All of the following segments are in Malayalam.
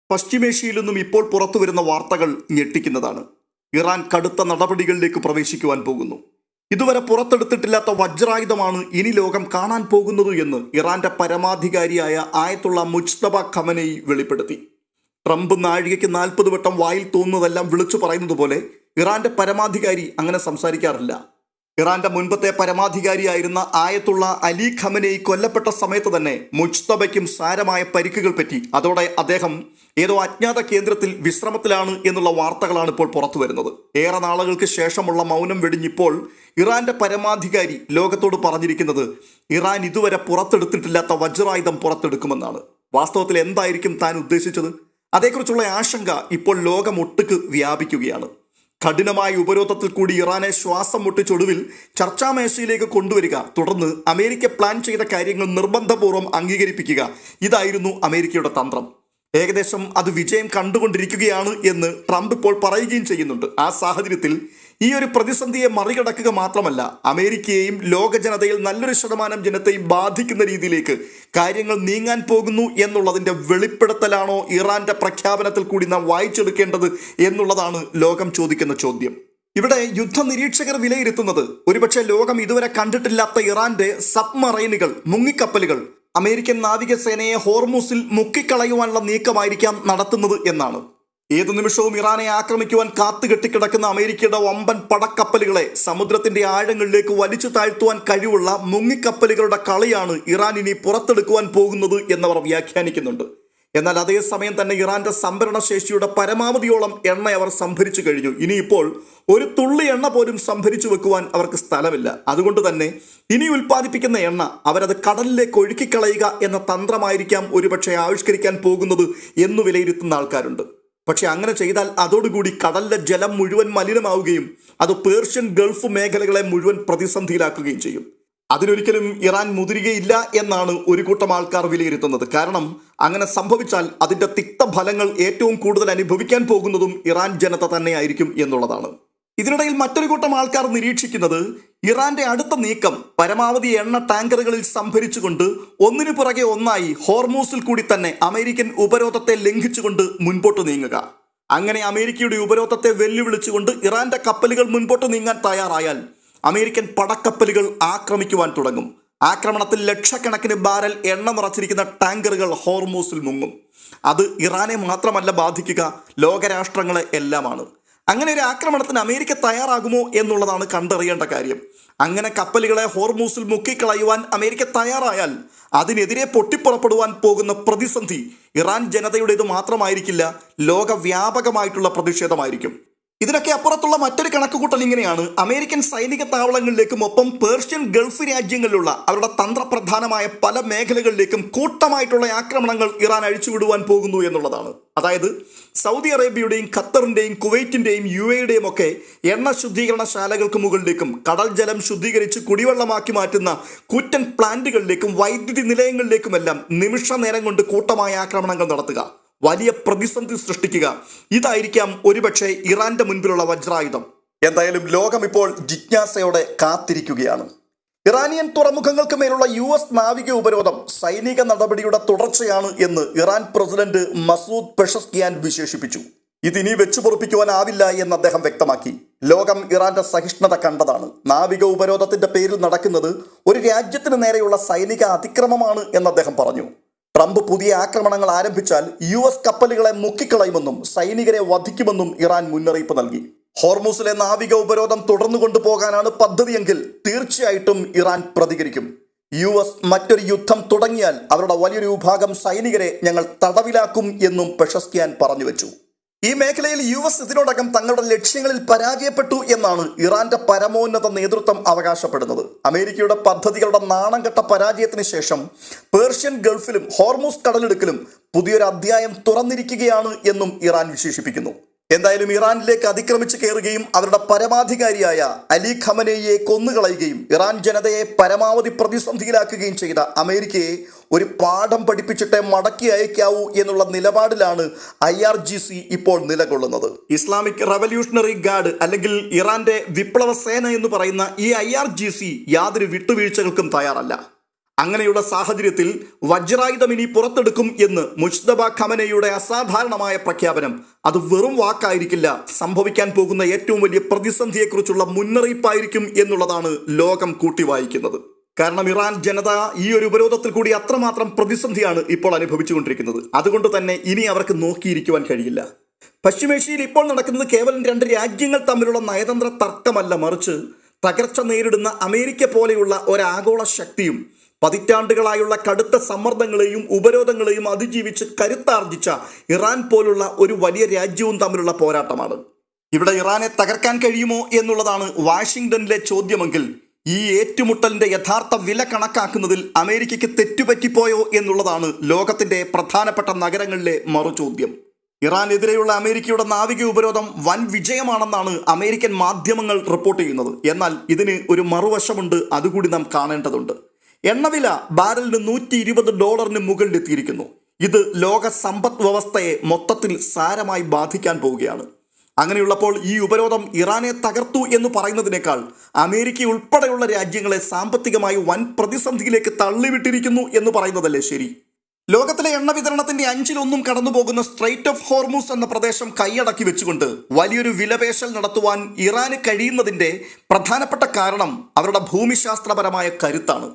പശ്ചിമേഷ്യയിൽ നിന്നും ഇപ്പോൾ പുറത്തുവരുന്ന വാർത്തകൾ ഞെട്ടിക്കുന്നതാണ്. ഇറാൻ കടുത്ത നടപടികളിലേക്ക് പ്രവേശിക്കുവാൻ പോകുന്നു. ഇതുവരെ പുറത്തെടുത്തിട്ടില്ലാത്ത വജ്രായുധമാണ് ഇനി ലോകം കാണാൻ പോകുന്നത് എന്ന് ഇറാന്റെ പരമാധികാരിയായ ആയത്തുള്ള മുജ്തബ ഖമനേയി വെളിപ്പെടുത്തി. ട്രംപ് നാഴികയ്ക്ക് 40 വട്ടം വായിൽ തോന്നുന്നതെല്ലാം വിളിച്ചു പറയുന്നത് പോലെ ഇറാന്റെ പരമാധികാരി അങ്ങനെ സംസാരിക്കാറില്ല. ഇറാന്റെ മുൻപത്തെ പരമാധികാരിയായിരുന്ന ആയത്തുള്ള അലി ഖമനേയി കൊല്ലപ്പെട്ട സമയത്ത് തന്നെ മുജ്തബയ്ക്കും സാരമായ പരിക്കുകൾ പറ്റി. അതോടെ അദ്ദേഹം ഏതോ അജ്ഞാത കേന്ദ്രത്തിൽ വിശ്രമത്തിലാണ് എന്നുള്ള വാർത്തകളാണ് ഇപ്പോൾ പുറത്തു വരുന്നത്. ഏറെ നാളുകൾക്ക് ശേഷമുള്ള മൗനം വെടിഞ്ഞിപ്പോൾ ഇറാന്റെ പരമാധികാരി ലോകത്തോട് പറഞ്ഞിരിക്കുന്നത് ഇറാൻ ഇതുവരെ പുറത്തെടുത്തിട്ടില്ലാത്ത വജ്രായുധം പുറത്തെടുക്കുമെന്നാണ്. വാസ്തവത്തിൽ എന്തായിരിക്കും താൻ ഉദ്ദേശിച്ചത്? അതേക്കുറിച്ചുള്ള ആശങ്ക ഇപ്പോൾ ലോകമൊട്ടുക്ക് വ്യാപിക്കുകയാണ്. കഠിനമായ ഉപരോധത്തിൽ കൂടി ഇറാനെ ശ്വാസം മുട്ടിച്ചൊടുവിൽ ചർച്ചാമേശയിലേക്ക് കൊണ്ടുവരിക, തുടർന്ന് അമേരിക്ക പ്ലാൻ ചെയ്ത കാര്യങ്ങൾ നിർബന്ധപൂർവ്വം അംഗീകരിപ്പിക്കുക, ഇതായിരുന്നു അമേരിക്കയുടെ തന്ത്രം. ഏകദേശം അത് വിജയം കണ്ടുകൊണ്ടിരിക്കുകയാണ് എന്ന് ട്രംപ് ഇപ്പോൾ പറയുകയും ചെയ്യുന്നുണ്ട്. ആ സാഹചര്യത്തിൽ ഈ ഒരു പ്രതിസന്ധിയെ മറികടക്കുക മാത്രമല്ല, അമേരിക്കയെയും ലോക ജനതയിൽ നല്ലൊരു ശതമാനം ജനത്തെയും ബാധിക്കുന്ന രീതിയിലേക്ക് കാര്യങ്ങൾ നീങ്ങാൻ പോകുന്നു എന്നുള്ളതിൻ്റെ വെളിപ്പെടുത്തലാണോ ഇറാന്റെ പ്രഖ്യാപനത്തിൽ കൂടി നാം വായിച്ചെടുക്കേണ്ടത് എന്നുള്ളതാണ് ലോകം ചോദിക്കുന്ന ചോദ്യം. ഇവിടെ യുദ്ധ നിരീക്ഷകർ വിലയിരുത്തുന്നത് ഒരുപക്ഷെ ലോകം ഇതുവരെ കണ്ടിട്ടില്ലാത്ത ഇറാന്റെ സബ്മറൈനുകൾ, മുങ്ങിക്കപ്പലുകൾ അമേരിക്കൻ നാവികസേനയെ ഹോർമൂസിൽ മുക്കിക്കളയുവാനുള്ള നീക്കമായിരിക്കാം നടത്തുന്നത് എന്നാണ്. ഏതു നിമിഷവും ഇറാനെ ആക്രമിക്കുവാൻ കാത്തുകെട്ടിക്കിടക്കുന്ന അമേരിക്കയുടെ വമ്പൻ പടക്കപ്പലുകളെ സമുദ്രത്തിന്റെ ആഴങ്ങളിലേക്ക് വലിച്ചു താഴ്ത്തുവാൻ കഴിവുള്ള മുങ്ങിക്കപ്പലുകളുടെ കളിയാണ് ഇറാൻ ഇനി പുറത്തെടുക്കുവാൻ പോകുന്നത് എന്നവർ വ്യാഖ്യാനിക്കുന്നുണ്ട്. എന്നാൽ അതേസമയം തന്നെ ഇറാന്റെ സംഭരണ ശേഷിയുടെ പരമാവധിയോളം എണ്ണ അവർ സംഭരിച്ചു കഴിഞ്ഞു. ഇനിയിപ്പോൾ ഒരു തുള്ളി എണ്ണ പോലും സംഭരിച്ചു വെക്കുവാൻ അവർക്ക് സ്ഥലമില്ല. അതുകൊണ്ട് തന്നെ ഇനി ഉൽപ്പാദിപ്പിക്കുന്ന എണ്ണ അവരത് കടലിലേക്ക് ഒഴുക്കിക്കളയുക എന്ന തന്ത്രമായിരിക്കാം ഒരുപക്ഷെ ആവിഷ്കരിക്കാൻ പോകുന്നത് എന്ന് വിലയിരുത്തുന്ന ആൾക്കാരുണ്ട്. പക്ഷെ അങ്ങനെ ചെയ്താൽ അതോടുകൂടി കടലിലെ ജലം മുഴുവൻ മലിനമാവുകയും അത് പേർഷ്യൻ ഗൾഫ് മേഖലകളെ മുഴുവൻ പ്രതിസന്ധിയിലാക്കുകയും ചെയ്യും. അതിനൊരിക്കലും ഇറാൻ മുതിരുകയില്ല എന്നാണ് ഒരു കൂട്ടം ആൾക്കാർ വിലയിരുത്തുന്നത്. കാരണം അങ്ങനെ സംഭവിച്ചാൽ അതിൻ്റെ തിക്തഫലങ്ങൾ ഏറ്റവും കൂടുതൽ അനുഭവിക്കാൻ പോകുന്നതും ഇറാൻ ജനത തന്നെയായിരിക്കും എന്നുള്ളതാണ്. ഇതിനിടയിൽ മറ്റൊരു കൂട്ടം ആൾക്കാർ നിരീക്ഷിക്കുന്നത് ഇറാന്റെ അടുത്ത നീക്കം പരമാവധി എണ്ണ ടാങ്കറുകളിൽ സംഭരിച്ചുകൊണ്ട് ഒന്നിനു പുറകെ ഒന്നായി ഹോർമൂസിൽ കൂടി തന്നെ അമേരിക്കൻ ഉപരോധത്തെ ലംഘിച്ചുകൊണ്ട് മുൻപോട്ട് നീങ്ങുക. അങ്ങനെ അമേരിക്കയുടെ ഉപരോധത്തെ വെല്ലുവിളിച്ചുകൊണ്ട് ഇറാന്റെ കപ്പലുകൾ മുൻപോട്ട് നീങ്ങാൻ തയ്യാറായാൽ അമേരിക്കൻ പടക്കപ്പലുകൾ ആക്രമിക്കുവാൻ തുടങ്ങും. ആക്രമണത്തിൽ ലക്ഷക്കണക്കിന് ബാരൽ എണ്ണ നിറച്ചിരിക്കുന്ന ടാങ്കറുകൾ ഹോർമൂസിൽ മുങ്ങും. അത് ഇറാനെ മാത്രമല്ല ബാധിക്കുക, ലോകരാഷ്ട്രങ്ങളെ എല്ലാമാണ്. അങ്ങനെ ഒരു ആക്രമണത്തിന് അമേരിക്ക തയ്യാറാകുമോ എന്നുള്ളതാണ് കണ്ടറിയേണ്ട കാര്യം. അങ്ങനെ കപ്പലുകളെ ഹോർമൂസിൽ മുക്കിക്കളയുവാൻ അമേരിക്ക തയ്യാറായാൽ അതിനെതിരെ പൊട്ടിപ്പുറപ്പെടുവാൻ പോകുന്ന പ്രതിസന്ധി ഇറാൻ ജനതയുടേത് മാത്രമായിരിക്കില്ല, ലോകവ്യാപകമായിട്ടുള്ള പ്രതിഷേധമായിരിക്കും. ഇതിനൊക്കെ അപ്പുറത്തുള്ള മറ്റൊരു കണക്കുകൂട്ടൽ ഇങ്ങനെയാണ്. അമേരിക്കൻ സൈനിക താവളങ്ങളിലേക്കും ഒപ്പം പേർഷ്യൻ ഗൾഫ് രാജ്യങ്ങളിലുള്ള അവരുടെ തന്ത്രപ്രധാനമായ പല മേഖലകളിലേക്കും കൂട്ടമായിട്ടുള്ള ആക്രമണങ്ങൾ ഇറാൻ അഴിച്ചുവിടുവാൻ പോകുന്നു എന്നുള്ളതാണ്. അതായത് സൗദി അറേബ്യയുടെയും ഖത്തറിന്റെയും കുവൈറ്റിന്റെയും UAEയുടെയും ഒക്കെ എണ്ണ ശുദ്ധീകരണശാലകൾക്ക് മുകളിലേക്കും കടൽ ജലം ശുദ്ധീകരിച്ച് കുടിവെള്ളമാക്കി മാറ്റുന്ന കൂറ്റൻ പ്ലാന്റുകളിലേക്കും വൈദ്യുതി നിലയങ്ങളിലേക്കുമെല്ലാം നിമിഷ നേരം കൊണ്ട് കൂട്ടമായ ആക്രമണങ്ങൾ നടത്തുക, വലിയ പ്രതിസന്ധി സൃഷ്ടിക്കുക, ഇതായിരിക്കാം ഒരുപക്ഷെ ഇറാന്റെ മുൻപിലുള്ള വജ്രായുധം. എന്തായാലും ലോകം ഇപ്പോൾ ജിജ്ഞാസയോടെ കാത്തിരിക്കുകയാണ്. ഇറാനിയൻ തുറമുഖങ്ങൾക്ക് മേലുള്ള US നാവിക ഉപരോധം സൈനിക നടപടിയുടെ തുടർച്ചയാണ് എന്ന് ഇറാൻ പ്രസിഡന്റ് മസൂദ് പെഷസ്കിയാൻ വിശേഷിപ്പിച്ചു. ഇതിനി വെച്ചു പൊറുപ്പിക്കുവാനാവില്ല എന്ന് അദ്ദേഹം വ്യക്തമാക്കി. ലോകം ഇറാന്റെ സഹിഷ്ണുത കണ്ടതാണ്. നാവിക ഉപരോധത്തിന്റെ പേരിൽ നടക്കുന്നത് ഒരു രാജ്യത്തിന് നേരെയുള്ള സൈനിക അതിക്രമമാണ് എന്ന് അദ്ദേഹം പറഞ്ഞു. ട്രംപ് പുതിയ ആക്രമണങ്ങൾ ആരംഭിച്ചാൽ US കപ്പലുകളെ മുക്കിക്കളയുമെന്നും സൈനികരെ വധിക്കുമെന്നും ഇറാൻ മുന്നറിയിപ്പ് നൽകി. ഹോർമൂസിലെ നാവിക ഉപരോധം തുടർന്നു കൊണ്ടുപോകാനാണ് പദ്ധതിയെങ്കിൽ തീർച്ചയായിട്ടും ഇറാൻ പ്രതികരിക്കും. US മറ്റൊരു യുദ്ധം തുടങ്ങിയാൽ അവരുടെ വലിയൊരു വിഭാഗം സൈനികരെ ഞങ്ങൾ തടവിലാക്കും എന്നും പെഷസ്കിയാൻ പറഞ്ഞു വെച്ചു. ഈ മേഖലയിൽ US ഇതിനോടകം തങ്ങളുടെ ലക്ഷ്യങ്ങളിൽ പരാജയപ്പെട്ടു എന്നാണ് ഇറാന്റെ പരമോന്നത നേതൃത്വം അവകാശപ്പെടുന്നത്. അമേരിക്കയുടെ പദ്ധതികളുടെ നാണം കെട്ട പരാജയത്തിന് ശേഷം പേർഷ്യൻ ഗൾഫിലും ഹോർമൂസ് കടലിടുക്കിലും പുതിയൊരു അധ്യായം തുറന്നിരിക്കുകയാണ് എന്നും ഇറാൻ വിശേഷിപ്പിക്കുന്നു. എന്തായാലും ഇറാനിലേക്ക് അതിക്രമിച്ച് കയറുകയും അവരുടെ പരമാധികാരിയായ അലി ഖമനേയിയെ കൊന്നുകളയുകയും ഇറാൻ ജനതയെ പരമാവധി പ്രതിസന്ധിയിലാക്കുകയും ചെയ്ത അമേരിക്കയെ ഒരു പാഠം പഠിപ്പിച്ചിട്ടേ മടക്കി അയക്കാവൂ എന്നുള്ള നിലപാടിലാണ് IRGC ഇപ്പോൾ നിലകൊള്ളുന്നത്. ഇസ്ലാമിക് റവല്യൂഷണറി ഗാർഡ് അല്ലെങ്കിൽ ഇറാന്റെ വിപ്ലവ സേന എന്ന് പറയുന്ന ഈ IRGC യാതൊരു വിട്ടുവീഴ്ചകൾക്കും തയ്യാറല്ല. അങ്ങനെയുള്ള സാഹചര്യത്തിൽ വജ്രായുധം ഇനി പുറത്തെടുക്കും എന്ന് മുജ്തബ ഖമനയുടെ അസാധാരണമായ പ്രഖ്യാപനം അത് വെറും വാക്കായിരിക്കില്ല, സംഭവിക്കാൻ പോകുന്ന ഏറ്റവും വലിയ പ്രതിസന്ധിയെക്കുറിച്ചുള്ള മുന്നറിയിപ്പായിരിക്കും എന്നുള്ളതാണ് ലോകം കൂട്ടിവായിക്കുന്നത്. കാരണം ഇറാൻ ജനത ഈ ഒരു ഉപരോധത്തിൽ കൂടി അത്രമാത്രം പ്രതിസന്ധിയാണ് ഇപ്പോൾ അനുഭവിച്ചുകൊണ്ടിരിക്കുന്നത്. അതുകൊണ്ട് തന്നെ ഇനി അവർക്ക് നോക്കിയിരിക്കുവാൻ കഴിയില്ല. പശ്ചിമേഷ്യയിൽ ഇപ്പോൾ നടക്കുന്നത് കേവലം രണ്ട് രാജ്യങ്ങൾ തമ്മിലുള്ള നയതന്ത്ര തർക്കമല്ല, മറിച്ച് തകർച്ച നേരിടുന്ന അമേരിക്ക പോലെയുള്ള ഒരാഗോള ശക്തിയും പതിറ്റാണ്ടുകളായുള്ള കടുത്ത സമ്മർദ്ദങ്ങളെയും ഉപരോധങ്ങളെയും അതിജീവിച്ച് കരുത്താർജിച്ച ഇറാൻ പോലുള്ള ഒരു വലിയ രാജ്യവും തമ്മിലുള്ള പോരാട്ടമാണ്. ഇവിടെ ഇറാനെ തകർക്കാൻ കഴിയുമോ എന്നുള്ളതാണ് വാഷിംഗ്ടണിലെ ചോദ്യമെങ്കിൽ ഈ ഏറ്റുമുട്ടലിന്റെ യഥാർത്ഥ വില കണക്കാക്കുന്നതിൽ അമേരിക്കയ്ക്ക് തെറ്റുപറ്റിപ്പോയോ എന്നുള്ളതാണ് ലോകത്തിന്റെ പ്രധാനപ്പെട്ട നഗരങ്ങളിലെ മറുചോദ്യം. ഇറാനെതിരെയുള്ള അമേരിക്കയുടെ നാവിക ഉപരോധം വൻ വിജയമാണെന്നാണ് അമേരിക്കൻ മാധ്യമങ്ങൾ റിപ്പോർട്ട് ചെയ്യുന്നത്. എന്നാൽ ഇതിന് ഒരു മറുവശമുണ്ട്, അതുകൂടി നാം കാണേണ്ടതുണ്ട്. എണ്ണവില ബാരലിന് $120 മുകളിലെത്തിയിരിക്കുന്നു. ഇത് ലോക സമ്പദ് വ്യവസ്ഥയെ മൊത്തത്തിൽ സാരമായി ബാധിക്കാൻ പോവുകയാണ്. അങ്ങനെയുള്ളപ്പോൾ ഈ ഉപരോധം ഇറാനെ തകർത്തു എന്ന് പറയുന്നതിനേക്കാൾ അമേരിക്ക ഉൾപ്പെടെയുള്ള രാജ്യങ്ങളെ സാമ്പത്തികമായി വൻ പ്രതിസന്ധിയിലേക്ക് തള്ളിവിട്ടിരിക്കുന്നു എന്ന് പറയുന്നതല്ലേ ശരി? ലോകത്തിലെ എണ്ണ വിതരണത്തിന്റെ 1/5 കടന്നു പോകുന്ന സ്ട്രെയിറ്റ് ഓഫ് ഹോർമൂസ് എന്ന പ്രദേശം കൈയടക്കി വെച്ചുകൊണ്ട് വലിയൊരു വിലപേശൽ നടത്തുവാൻ ഇറാന് കഴിയുന്നതിന്റെ പ്രധാനപ്പെട്ട കാരണം അവരുടെ ഭൂമിശാസ്ത്രപരമായ കരുത്താണ്.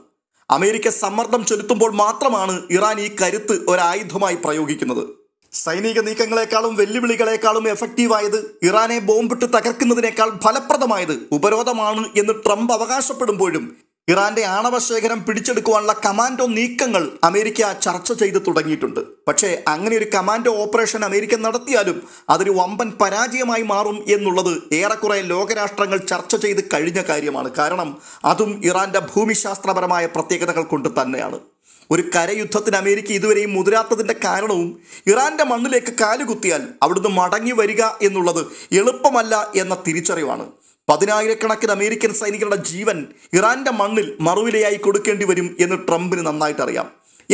അമേരിക്ക സമ്മർദ്ദം ചെലുത്തുമ്പോൾ മാത്രമാണ് ഇറാൻ ഈ കരുത്ത് ഒരായുധമായി പ്രയോഗിക്കുന്നത്. സൈനിക നീക്കങ്ങളെക്കാളും വെല്ലുവിളികളെക്കാളും എഫക്റ്റീവായത്, ഇറാനെ ബോംബിട്ട് തകർക്കുന്നതിനേക്കാൾ ഫലപ്രദമായത് ഉപരോധമാണ് എന്ന് ട്രംപ് അവകാശപ്പെടുമ്പോഴും ഇറാന്റെ ആണവ ശേഖരം പിടിച്ചെടുക്കുവാനുള്ള കമാൻഡോ നീക്കങ്ങൾ അമേരിക്ക ചർച്ച ചെയ്ത് തുടങ്ങിയിട്ടുണ്ട്. പക്ഷേ അങ്ങനെ ഒരു കമാൻഡോ ഓപ്പറേഷൻ അമേരിക്ക നടത്തിയാലും അതൊരു വമ്പൻ പരാജയമായി മാറും എന്നുള്ളത് ഏറെക്കുറെ ലോകരാഷ്ട്രങ്ങൾ ചർച്ച ചെയ്ത് കഴിഞ്ഞ കാര്യമാണ്. കാരണം അതും ഇറാന്റെ ഭൂമിശാസ്ത്രപരമായ പ്രത്യേകതകൾ കൊണ്ട് തന്നെയാണ്. ഒരു കരയുദ്ധത്തിന് അമേരിക്ക ഇതുവരെയും മുതിരാത്തതിൻ്റെ കാരണവും ഇറാന്റെ മണ്ണിലേക്ക് കാലുകുത്തിയാൽ അവിടുന്ന് മടങ്ങി വരിക എന്നുള്ളത് എളുപ്പമല്ല എന്ന തിരിച്ചറിവാണ്. 10,000-കണക്കിന് അമേരിക്കൻ സൈനികരുടെ ജീവൻ ഇറാന്റെ മണ്ണിൽ മറുവിലയായി കൊടുക്കേണ്ടി വരും എന്ന് ട്രംപിന് നന്നായിട്ട് അറിയാം.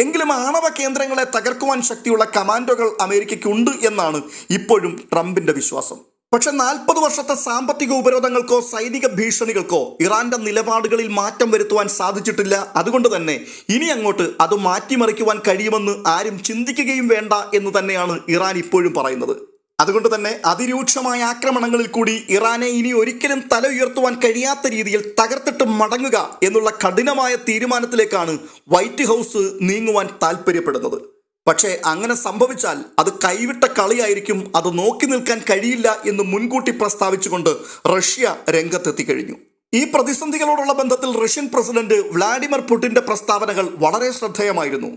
എങ്കിലും ആണവ കേന്ദ്രങ്ങളെ തകർക്കുവാൻ ശക്തിയുള്ള കമാൻഡോകൾ അമേരിക്കയ്ക്കുണ്ട് എന്നാണ് ഇപ്പോഴും ട്രംപിന്റെ വിശ്വാസം. പക്ഷെ 40 വർഷത്തെ സാമ്പത്തിക ഉപരോധങ്ങൾക്കോ സൈനിക ഭീഷണികൾക്കോ ഇറാന്റെ നിലപാടുകളിൽ മാറ്റം വരുത്തുവാൻ സാധിച്ചിട്ടില്ല. അതുകൊണ്ട് തന്നെ ഇനി അങ്ങോട്ട് അത് മാറ്റിമറിക്കുവാൻ കഴിയുമെന്ന് ആരും ചിന്തിക്കുകയും വേണ്ട എന്ന് തന്നെയാണ് ഇറാൻ ഇപ്പോഴും പറയുന്നത്. അതുകൊണ്ട് തന്നെ അതിരൂക്ഷമായ ആക്രമണങ്ങളിൽ കൂടി ഇറാനെ ഇനി ഒരിക്കലും തല ഉയർത്തുവാൻ കഴിയാത്ത രീതിയിൽ തകർത്തിട്ട് മടങ്ങുക എന്നുള്ള കഠിനമായ തീരുമാനത്തിലേക്കാണ് വൈറ്റ് ഹൗസ് നീങ്ങുവാൻ താല്പര്യപ്പെടുന്നത്. പക്ഷേ അങ്ങനെ സംഭവിച്ചാൽ അത് കൈവിട്ട കളിയായിരിക്കും, അത് നോക്കി നിൽക്കാൻ കഴിയില്ല എന്ന് മുൻകൂട്ടി പ്രസ്താവിച്ചുകൊണ്ട് റഷ്യ രംഗത്തെത്തിക്കഴിഞ്ഞു. ഈ പ്രതിസന്ധികളോടുള്ള ബന്ധത്തിൽ റഷ്യൻ പ്രസിഡന്റ് വ്ളാഡിമിർ പുടിന്റെ പ്രസ്താവനകൾ വളരെ ശ്രദ്ധേയമായിരുന്നു.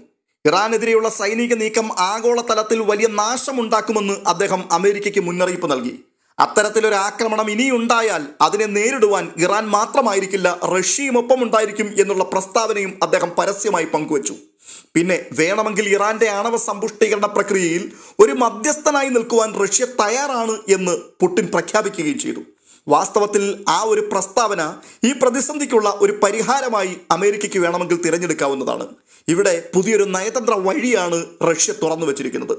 ഇറാനെതിരെയുള്ള സൈനിക നീക്കം ആഗോളതലത്തിൽ വലിയ നാശമുണ്ടാക്കുമെന്ന് അദ്ദേഹം അമേരിക്കയ്ക്ക് മുന്നറിയിപ്പ് നൽകി. അത്തരത്തിലൊരു ആക്രമണം ഇനിയുണ്ടായാൽ അതിനെ നേരിടുവാൻ ഇറാൻ മാത്രമായിരിക്കില്ല, റഷ്യയും ഒപ്പം ഉണ്ടായിരിക്കും എന്നുള്ള പ്രസ്താവനയും അദ്ദേഹം പരസ്യമായി പങ്കുവച്ചു. പിന്നെ വേണമെങ്കിൽ ഇറാന്റെ ആണവ സമ്പുഷ്ടീകരണ പ്രക്രിയയിൽ ഒരു മധ്യസ്ഥനായി നിൽക്കുവാൻ റഷ്യ തയ്യാറാണ് എന്ന് പുടിൻ പ്രഖ്യാപിക്കുകയും ചെയ്തു. വാസ്തവത്തിൽ ആ ഒരു പ്രസ്താവന ഈ പ്രതിസന്ധിക്കുള്ള ഒരു പരിഹാരമായി അമേരിക്കയ്ക്ക് വേണമെങ്കിൽ തിരഞ്ഞെടുക്കാവുന്നതാണ്. ഇവിടെ പുതിയൊരു നയതന്ത്ര വഴിയാണ് റഷ്യ തുറന്നു വച്ചിരിക്കുന്നത്.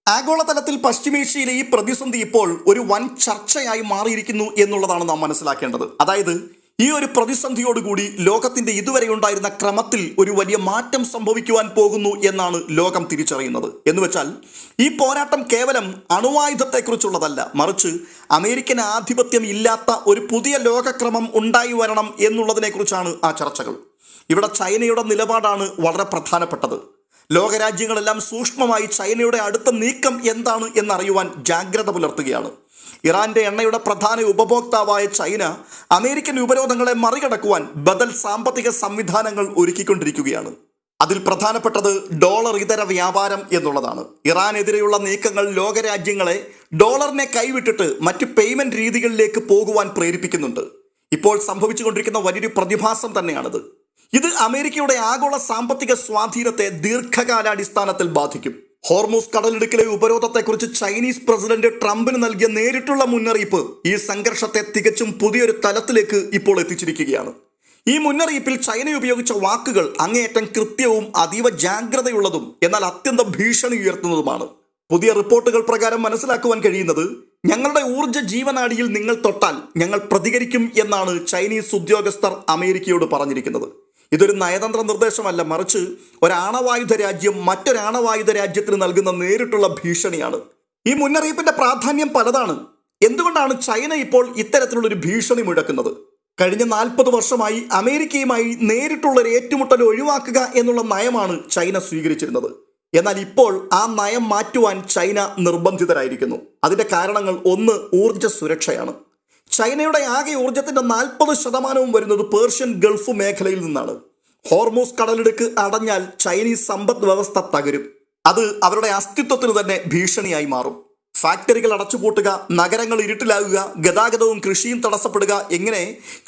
ആഗോളതലത്തിൽ പശ്ചിമേഷ്യയിലെ ഈ പ്രതിസന്ധി ഇപ്പോൾ ഒരു വൻ ചർച്ചയായി മാറിയിരിക്കുന്നു എന്നുള്ളതാണ് നാം മനസ്സിലാക്കേണ്ടത്. അതായത് ഈ ഒരു പ്രതിസന്ധിയോടുകൂടി ലോകത്തിന്റെ ഇതുവരെ ഉണ്ടായിരുന്ന ക്രമത്തിൽ ഒരു വലിയ മാറ്റം സംഭവിക്കുവാൻ പോകുന്നു എന്നാണ് ലോകം തിരിച്ചറിയുന്നത്. എന്നുവെച്ചാൽ ഈ പോരാട്ടം കേവലം അണുവായുധത്തെക്കുറിച്ചുള്ളതല്ല, മറിച്ച് അമേരിക്കൻ ആധിപത്യം ഇല്ലാത്ത ഒരു പുതിയ ലോകക്രമം ഉണ്ടായി വരണം എന്നുള്ളതിനെക്കുറിച്ചാണ് ആ ചർച്ചകൾ. ഇവിടെ ചൈനയുടെ നിലപാടാണ് വളരെ പ്രധാനപ്പെട്ടത്. ലോകരാജ്യങ്ങളെല്ലാം സൂക്ഷ്മമായി ചൈനയുടെ അടുത്ത നീക്കം എന്താണ് എന്നറിയുവാൻ ജാഗ്രത പുലർത്തുകയാണ്. ഇറാന്റെ എണ്ണയുടെ പ്രധാന ഉപഭോക്താവായ ചൈന അമേരിക്കൻ ഉപരോധങ്ങളെ മറികടക്കുവാൻ ബദൽ സാമ്പത്തിക സംവിധാനങ്ങൾ ഒരുക്കിക്കൊണ്ടിരിക്കുകയാണ്. അതിൽ പ്രധാനപ്പെട്ടത് ഡോളർ ഇതര വ്യാപാരം എന്നുള്ളതാണ്. ഇറാനെതിരെയുള്ള നീക്കങ്ങൾ ലോകരാജ്യങ്ങളെ ഡോളറിനെ കൈവിട്ടിട്ട് മറ്റ് പേയ്മെന്റ് രീതികളിലേക്ക് പോകുവാൻ പ്രേരിപ്പിക്കുന്നുണ്ട്. ഇപ്പോൾ സംഭവിച്ചുകൊണ്ടിരിക്കുന്ന വലിയൊരു പ്രതിഭാസം തന്നെയാണിത്. ഇത് അമേരിക്കയുടെ ആഗോള സാമ്പത്തിക സ്വാധീനത്തെ ദീർഘകാലാടിസ്ഥാനത്തിൽ ബാധിക്കും. ഹോർമൂസ് കടലിടുക്കിലെ ഉപരോധത്തെക്കുറിച്ച് ചൈനീസ് പ്രസിഡന്റ് ട്രംപിന് നൽകിയ നേരിട്ടുള്ള മുന്നറിയിപ്പ് ഈ സംഘർഷത്തെ തികച്ചും പുതിയൊരു തലത്തിലേക്ക് ഇപ്പോൾ എത്തിച്ചിരിക്കുകയാണ്. ഈ മുന്നറിയിപ്പിൽ ചൈന ഉപയോഗിച്ച വാക്കുകൾ അങ്ങേയറ്റം കൃത്യവും അതീവ ജാഗ്രതയുള്ളതും എന്നാൽ അത്യന്തം ഭീഷണി ഉയർത്തുന്നതുമാണ്. പുതിയ റിപ്പോർട്ടുകൾ പ്രകാരം മനസ്സിലാക്കുവാൻ കഴിയുന്നത്, ഞങ്ങളുടെ ഊർജ്ജ ജീവനാഡിയിൽ നിങ്ങൾ തൊട്ടാൽ ഞങ്ങൾ പ്രതികരിക്കും എന്നാണ് ചൈനീസ് ഉദ്യോഗസ്ഥർ അമേരിക്കയോട് പറഞ്ഞിരിക്കുന്നത്. ഇതൊരു നയതന്ത്ര നിർദ്ദേശമല്ല, മറിച്ച് ഒരാണവായുധ രാജ്യം മറ്റൊരാണവായുധ രാജ്യത്തിന് നൽകുന്ന നേരിട്ടുള്ള ഭീഷണിയാണ്. ഈ മുന്നറിയിപ്പിന്റെ പ്രാധാന്യം പലതാണ്. എന്തുകൊണ്ടാണ് ചൈന ഇപ്പോൾ ഇത്തരത്തിലുള്ളൊരു ഭീഷണി മുഴക്കുന്നത്? കഴിഞ്ഞ 40 വർഷമായി അമേരിക്കയുമായി നേരിട്ടുള്ള ഒരു ഏറ്റുമുട്ടൽ ഒഴിവാക്കുക എന്നുള്ള നയമാണ് ചൈന സ്വീകരിച്ചിരുന്നത്. എന്നാൽ ഇപ്പോൾ ആ നയം മാറ്റുവാൻ ചൈന നിർബന്ധിതരായിരിക്കുന്നു. അതിന്റെ കാരണങ്ങൾ ഒന്ന്, ഊർജ്ജ സുരക്ഷയാണ്. ചൈനയുടെ ആകെ ഊർജ്ജത്തിന്റെ 40% വരുന്നത് പേർഷ്യൻ ഗൾഫ് മേഖലയിൽ നിന്നാണ്. ഹോർമൂസ് കടലിടുക്ക് അടഞ്ഞാൽ ചൈനീസ് സമ്പദ് വ്യവസ്ഥ തകരും. അത് അവരുടെ അസ്തിത്വത്തിന് തന്നെ ഭീഷണിയായി മാറും. ഫാക്ടറികൾ അടച്ചുപൂട്ടുക, നഗരങ്ങൾ ഇരുട്ടിലാകുക, ഗതാഗതവും കൃഷിയും തടസ്സപ്പെടുക, എങ്ങനെ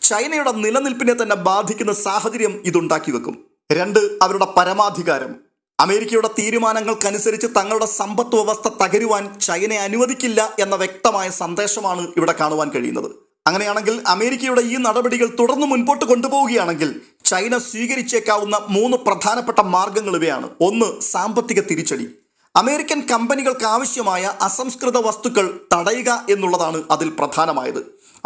ചൈനയുടെ നിലനിൽപ്പിനെ തന്നെ ബാധിക്കുന്ന സാഹചര്യം ഇതുണ്ടാക്കി വെക്കും. 2, അവരുടെ പരമാധികാരം. അമേരിക്കയുടെ തീരുമാനങ്ങൾക്കനുസരിച്ച് തങ്ങളുടെ സമ്പദ് വ്യവസ്ഥ തകരുവാൻ ചൈനയെ അനുവദിക്കില്ല എന്ന വ്യക്തമായ സന്ദേശമാണ് ഇവിടെ കാണുവാൻ കഴിയുന്നത്. അങ്ങനെയാണെങ്കിൽ അമേരിക്കയുടെ ഈ നടപടികൾ തുടർന്ന് മുൻപോട്ട് കൊണ്ടുപോവുകയാണെങ്കിൽ ചൈന സ്വീകരിച്ചേക്കാവുന്ന 3 പ്രധാനപ്പെട്ട മാർഗങ്ങൾ ഇവയാണ്. 1, സാമ്പത്തിക തിരിച്ചടി. അമേരിക്കൻ കമ്പനികൾക്ക് ആവശ്യമായ അസംസ്കൃത വസ്തുക്കൾ തടയുക എന്നുള്ളതാണ് അതിൽ പ്രധാനമായത്.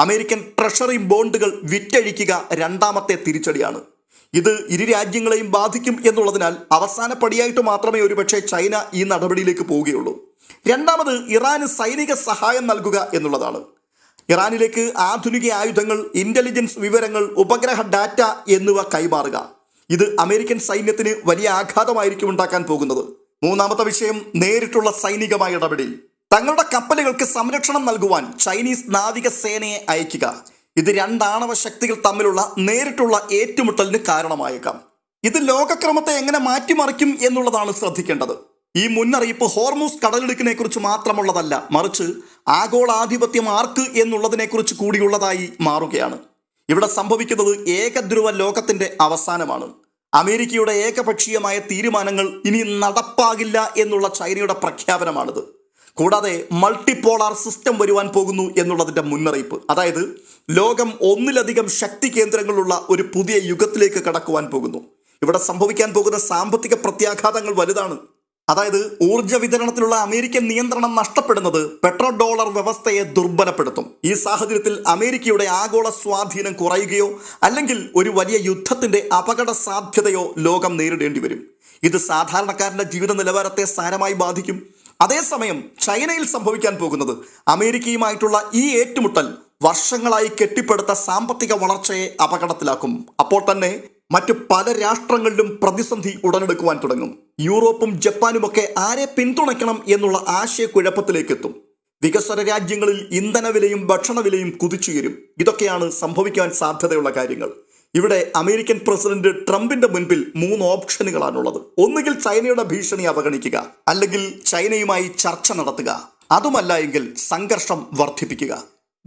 അമേരിക്കൻ ട്രഷറി ബോണ്ടുകൾ വിറ്റഴിക്കുക രണ്ടാമത്തെ തിരിച്ചടിയാണ്. ഇത് ഇരു രാജ്യങ്ങളെയും ബാധിക്കും എന്നുള്ളതിനാൽ അവസാന പടിയായിട്ട് മാത്രമേ ഒരുപക്ഷെ ചൈന ഈ നടപടിയിലേക്ക് പോവുകയുള്ളൂ. രണ്ടാമത്, ഇറാന് സൈനിക സഹായം നൽകുക എന്നുള്ളതാണ്. ഇറാനിലേക്ക് ആധുനിക ആയുധങ്ങൾ, ഇന്റലിജൻസ് വിവരങ്ങൾ, ഉപഗ്രഹ ഡാറ്റ എന്നിവ കൈമാറുക. ഇത് അമേരിക്കൻ സൈന്യത്തിന് വലിയ ആഘാതമായിരിക്കും ഉണ്ടാക്കാൻ പോകുന്നത്. മൂന്നാമത്തെ വിഷയം, നേരിട്ടുള്ള സൈനികമായ ഇടപെടൽ. തങ്ങളുടെ കപ്പലുകൾക്ക് സംരക്ഷണം നൽകുവാൻ ചൈനീസ് നാവികസേനയെ അയക്കുക. ഇത് 2 ആണവ ശക്തികൾ തമ്മിലുള്ള നേരിട്ടുള്ള ഏറ്റുമുട്ടലിന് കാരണമായേക്കാം. ഇത് ലോകക്രമത്തെ എങ്ങനെ മാറ്റിമറിക്കും എന്നുള്ളതാണ് ശ്രദ്ധിക്കേണ്ടത്. ഈ മുന്നറിയിപ്പ് ഹോർമൂസ് കടലിടുക്കിനെ കുറിച്ച് മാത്രമുള്ളതല്ല, മറിച്ച് ആഗോളാധിപത്യം ആർക്ക് എന്നുള്ളതിനെക്കുറിച്ച് കൂടിയുള്ളതായി മാറുകയാണ്. ഇവിടെ സംഭവിക്കുന്നത് ഏകധ്രുവ ലോകത്തിന്റെ അവസാനമാണ്. അമേരിക്കയുടെ ഏകപക്ഷീയമായ തീരുമാനങ്ങൾ ഇനി നടപ്പാകില്ല എന്നുള്ള ചൈനയുടെ പ്രഖ്യാപനമാണിത്. കൂടാതെ മൾട്ടിപോളാർ സിസ്റ്റം വരുവാൻ പോകുന്നു എന്നുള്ളതിന്റെ മുന്നറിയിപ്പ്. അതായത് ലോകം ഒന്നിലധികം ശക്തി കേന്ദ്രങ്ങളുള്ള ഒരു പുതിയ യുഗത്തിലേക്ക് കടക്കുവാൻ പോകുന്നു. ഇവിടെ സംഭവിക്കാൻ പോകുന്ന സാമ്പത്തിക പ്രത്യാഘാതങ്ങൾ വലുതാണ്. അതായത് ഊർജ്ജ വിതരണത്തിലുള്ള അമേരിക്കൻ നിയന്ത്രണം നഷ്ടപ്പെടുന്നത് പെട്രോ ഡോളർ വ്യവസ്ഥയെ ദുർബലപ്പെടുത്തും. ഈ സാഹചര്യത്തിൽ അമേരിക്കയുടെ ആഗോള സ്വാധീനം കുറയുകയോ അല്ലെങ്കിൽ ഒരു വലിയ യുദ്ധത്തിന്റെ അപകട സാധ്യതയോ ലോകം നേരിടേണ്ടി വരും. ഇത് സാധാരണക്കാരന്റെ ജീവിത നിലവാരത്തെ സാരമായി ബാധിക്കും. അതേസമയം ചൈനയിൽ സംഭവിക്കാൻ പോകുന്നത് അമേരിക്കയുമായിട്ടുള്ള ഈ ഏറ്റുമുട്ടൽ വർഷങ്ങളായി കെട്ടിപ്പടുത്ത സാമ്പത്തിക വളർച്ചയെ അപകടത്തിലാക്കും. അപ്പോൾ തന്നെ മറ്റ് പല രാഷ്ട്രങ്ങളിലും പ്രതിസന്ധി ഉടലെടുക്കുവാൻ തുടങ്ങും. യൂറോപ്പും ജപ്പാനുമൊക്കെ ആരെ പിന്തുണയ്ക്കണം എന്നുള്ള ആശയക്കുഴപ്പത്തിലേക്ക് എത്തും. വികസ്വര രാജ്യങ്ങളിൽ ഇന്ധനവിലയും ഭക്ഷണവിലയും കുതിച്ചുയരും. ഇതൊക്കെയാണ് സംഭവിക്കാൻ സാധ്യതയുള്ള കാര്യങ്ങൾ. ഇവിടെ അമേരിക്കൻ പ്രസിഡന്റ് ട്രംപിന്റെ മുൻപിൽ 3 ഓപ്ഷനുകളാണുള്ളത്. ഒന്നുകിൽ ചൈനയുടെ ഭീഷണി അവഗണിക്കുക, അല്ലെങ്കിൽ ചൈനയുമായി ചർച്ച നടത്തുക, അതുമല്ല എങ്കിൽ സംഘർഷം വർദ്ധിപ്പിക്കുക.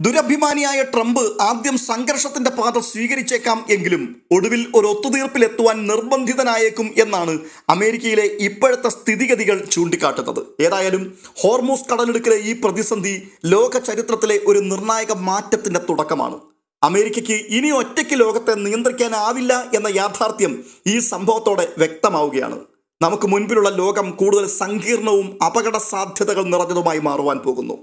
ദുരഭിമാനിയായ ട്രംപ് ആദ്യം സംഘർഷത്തിന്റെ പാത സ്വീകരിച്ചേക്കാം എങ്കിലും ഒടുവിൽ ഒരു ഒത്തുതീർപ്പിലെത്തുവാൻ നിർബന്ധിതനായേക്കും എന്നാണ് അമേരിക്കയിലെ ഇപ്പോഴത്തെ സ്ഥിതിഗതികൾ ചൂണ്ടിക്കാട്ടുന്നത്. ഏതായാലും ഹോർമൂസ് കടലിടുക്കിലെ ഈ പ്രതിസന്ധി ലോക ചരിത്രത്തിലെ ഒരു നിർണായക മാറ്റത്തിന്റെ തുടക്കമാണ്. അമേരിക്കയ്ക്ക് ഇനി ഒറ്റയ്ക്ക് ലോകത്തെ നിയന്ത്രിക്കാനാവില്ല എന്ന യാഥാർത്ഥ്യം ഈ സംഭവത്തോടെ വ്യക്തമാവുകയാണ്. നമുക്ക് മുൻപിലുള്ള ലോകം കൂടുതൽ സങ്കീർണവും അപകട സാധ്യതകൾ നിറഞ്ഞതുമായി മാറുവാൻ പോകുന്നു.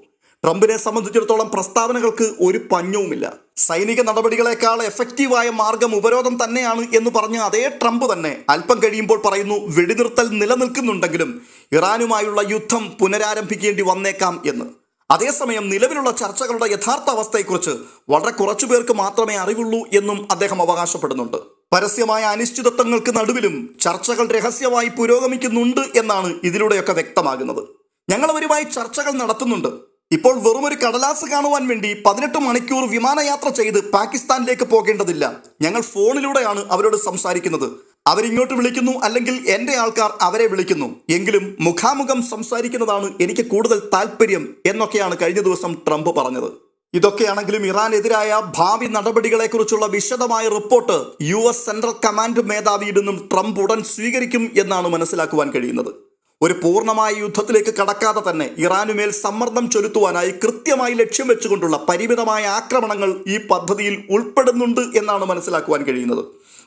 ട്രംപിനെ സംബന്ധിച്ചിടത്തോളം പ്രസ്താവനകൾക്ക് ഒരു പഞ്ഞവുമില്ല. സൈനിക നടപടികളെക്കാൾ എഫക്റ്റീവായ മാർഗം ഉപരോധം തന്നെയാണ് എന്ന് പറഞ്ഞ അതേ ട്രംപ് തന്നെ അല്പം കഴിയുമ്പോൾ പറയുന്നു വെടിനിർത്തൽ നിലനിൽക്കുന്നുണ്ടെങ്കിലും ഇറാനുമായുള്ള യുദ്ധം പുനരാരംഭിക്കേണ്ടി വന്നേക്കാം എന്ന്. അതേസമയം നിലവിലുള്ള ചർച്ചകളുടെ യഥാർത്ഥ അവസ്ഥയെക്കുറിച്ച് വളരെ കുറച്ചുപേർക്ക് മാത്രമേ അറിവുള്ളൂ എന്നും അദ്ദേഹം അവകാശപ്പെടുന്നുണ്ട്. പരസ്യമായ അനിശ്ചിതത്വങ്ങൾക്ക് നടുവിലും ചർച്ചകൾ രഹസ്യമായി പുരോഗമിക്കുന്നുണ്ട് എന്നാണ് ഇതിലൂടെയൊക്കെ വ്യക്തമാകുന്നത്. ഞങ്ങൾ അവരുമായി ചർച്ചകൾ നടത്തുന്നുണ്ട്. ഇപ്പോൾ വെറുമൊരു കടലാസ് കാണുവാൻ വേണ്ടി 18 മണിക്കൂർ വിമാനയാത്ര ചെയ്ത് പാകിസ്ഥാനിലേക്ക് പോകേണ്ടതില്ല. ഞങ്ങൾ ഫോണിലൂടെയാണ് അവരോട് സംസാരിക്കുന്നത്. അവരിങ്ങോട്ട് വിളിക്കുന്നു, അല്ലെങ്കിൽ എൻ്റെ ആൾക്കാർ അവരെ വിളിക്കുന്നു. എങ്കിലും മുഖാമുഖം സംസാരിക്കുന്നതാണ് എനിക്ക് കൂടുതൽ താല്പര്യം എന്നൊക്കെയാണ് കഴിഞ്ഞ ദിവസം ട്രംപ് പറഞ്ഞത്. ഇതൊക്കെയാണെങ്കിലും ഇറാനെതിരായ ഭാവി നടപടികളെക്കുറിച്ചുള്ള വിശദമായ റിപ്പോർട്ട് US സെൻട്രൽ കമാൻഡ് മേധാവിയിൽ നിന്നും ട്രംപ് ഉടൻ സ്വീകരിക്കും എന്നാണ് മനസ്സിലാക്കുവാൻ കഴിയുന്നത്. ഒരു പൂർണ്ണമായ യുദ്ധത്തിലേക്ക് കടക്കാതെ തന്നെ ഇറാനുമേൽ സമ്മർദ്ദം ചെലുത്തുവാനായി കൃത്യമായി ലക്ഷ്യം വെച്ചുകൊണ്ടുള്ള പരിമിതമായ ആക്രമണങ്ങൾ ഈ പദ്ധതിയിൽ ഉൾപ്പെടുന്നുണ്ട് എന്നാണ് മനസ്സിലാക്കുവാൻ കഴിയുന്നത്.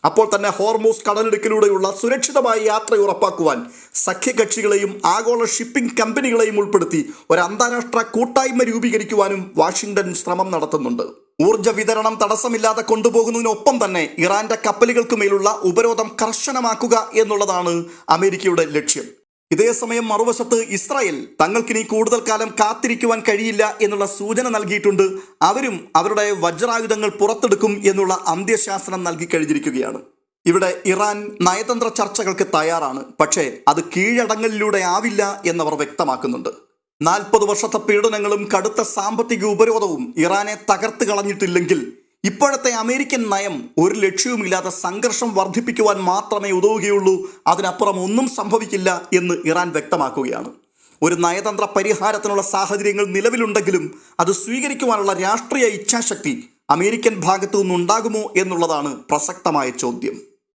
അപ്പോൾ തന്നെ ഹോർമൂസ് കടലിടുക്കിലൂടെയുള്ള സുരക്ഷിതമായ യാത്ര ഉറപ്പാക്കുവാൻ സഖ്യകക്ഷികളെയും ആഗോള ഷിപ്പിംഗ് കമ്പനികളെയും ഉൾപ്പെടുത്തി ഒരു അന്താരാഷ്ട്ര കൂട്ടായ്മ രൂപീകരിക്കുവാനും വാഷിംഗ്ടൺ ശ്രമം നടത്തുന്നുണ്ട്. ഊർജ്ജ വിതരണം തടസ്സമില്ലാതെ കൊണ്ടുപോകുന്നതിനൊപ്പം തന്നെ ഇറാന്റെ കപ്പലുകൾക്ക് മേലുള്ള ഉപരോധം കർശനമാക്കുക എന്നുള്ളതാണ് അമേരിക്കയുടെ ലക്ഷ്യം. ഇതേസമയം മറുവശത്ത് ഇസ്രായേൽ തങ്ങൾക്കിനി കൂടുതൽ കാലം കാത്തിരിക്കുവാൻ കഴിയില്ല എന്നുള്ള സൂചന നൽകിയിട്ടുണ്ട്. അവരും അവരുടെ വജ്രായുധങ്ങൾ പുറത്തെടുക്കും എന്നുള്ള അന്ത്യശാസനം നൽകി കഴിഞ്ഞിരിക്കുകയാണ്. ഇവിടെ ഇറാൻ നയതന്ത്ര ചർച്ചകൾക്ക് തയ്യാറാണ്. പക്ഷേ അത് കീഴടങ്ങലിലൂടെ ആവില്ല എന്നവർ വ്യക്തമാക്കുന്നുണ്ട്. 40 വർഷത്തെ പീഡനങ്ങളും കടുത്ത സാമ്പത്തിക ഉപരോധവും ഇറാനെ തകർത്ത് കളഞ്ഞിട്ടില്ലെങ്കിൽ ഇപ്പോഴത്തെ അമേരിക്കൻ നയം ഒരു ലക്ഷ്യവുമില്ലാതെ സംഘർഷം വർദ്ധിപ്പിക്കുവാൻ മാത്രമേ ഉതവുകയുള്ളൂ, അതിനപ്പുറം ഒന്നും സംഭവിക്കില്ല എന്ന് ഇറാൻ വ്യക്തമാക്കുകയാണ്. ഒരു നയതന്ത്ര പരിഹാരത്തിനുള്ള സാഹചര്യങ്ങൾ നിലവിലുണ്ടെങ്കിലും അത് സ്വീകരിക്കുവാനുള്ള രാഷ്ട്രീയ ഇച്ഛാശക്തി അമേരിക്കൻ ഭാഗത്തു നിന്നുണ്ടാകുമോ എന്നുള്ളതാണ് പ്രസക്തമായ ചോദ്യം.